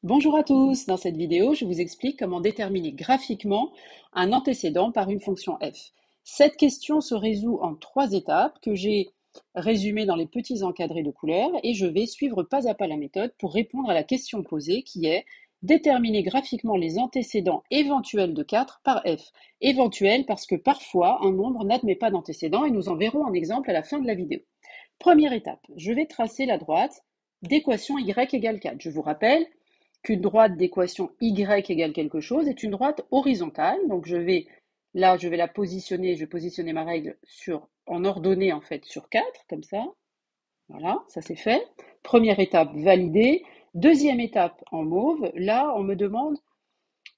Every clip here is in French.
Bonjour à tous, dans cette vidéo, je vous explique comment déterminer graphiquement un antécédent par une fonction f. Cette question se résout en 3 étapes que j'ai résumées dans les petits encadrés de couleurs et je vais suivre pas à pas la méthode pour répondre à la question posée qui est déterminer graphiquement les antécédents éventuels de 4 par f. Éventuels parce que parfois un nombre n'admet pas d'antécédent et nous en verrons un exemple à la fin de la vidéo. Première étape, je vais tracer la droite d'équation y égale 4. Je vous rappelle qu'une droite d'équation y égale quelque chose est une droite horizontale. Donc je vais la positionner, je vais positionner ma règle en ordonnée en fait sur 4, comme ça. Voilà, ça c'est fait. Première étape validée. Deuxième étape en mauve, là on me demande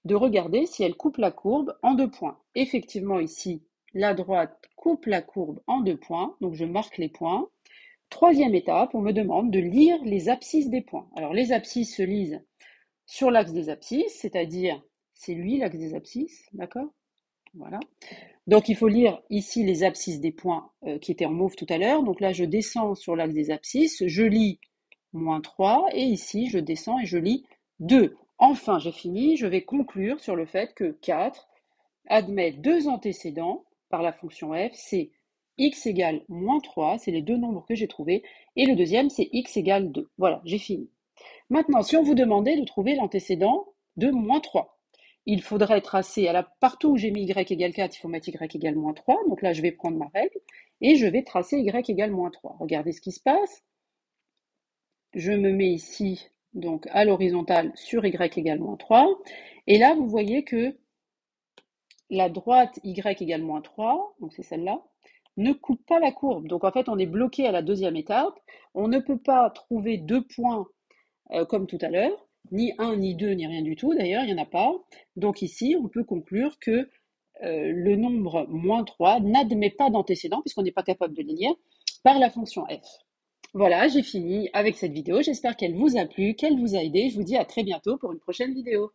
de regarder si elle coupe la courbe en 2 points. Effectivement ici, la droite coupe la courbe en 2 points, donc je marque les points. Troisième étape, on me demande de lire les abscisses des points. Alors les abscisses se lisent sur l'axe des abscisses, c'est-à-dire, c'est lui l'axe des abscisses, d'accord? Voilà. Donc il faut lire ici les abscisses des points qui étaient en mauve tout à l'heure. Donc là, je descends sur l'axe des abscisses, je lis -3, et ici, je descends et je lis 2. Enfin, j'ai fini, je vais conclure sur le fait que 4 admet 2 antécédents par la fonction f, c'est x égale -3, c'est les 2 nombres que j'ai trouvés, et le deuxième, c'est x égale 2. Voilà, j'ai fini. Maintenant, si on vous demandait de trouver l'antécédent de -3, il faudrait tracer, partout où j'ai mis y égale 4, il faut mettre y égale -3. Donc là, je vais prendre ma règle et je vais tracer y égale -3. Regardez ce qui se passe. Je me mets ici, donc à l'horizontale, sur y égale -3. Et là, vous voyez que la droite y égale -3, donc c'est celle-là, ne coupe pas la courbe. Donc en fait, on est bloqué à la deuxième étape. On ne peut pas trouver 2 points comme tout à l'heure, ni 1, ni 2, ni rien du tout, d'ailleurs, il n'y en a pas. Donc ici, on peut conclure que le nombre -3 n'admet pas d'antécédent, puisqu'on n'est pas capable de les lire, par la fonction f. Voilà, j'ai fini avec cette vidéo. J'espère qu'elle vous a plu, qu'elle vous a aidé. Je vous dis à très bientôt pour une prochaine vidéo.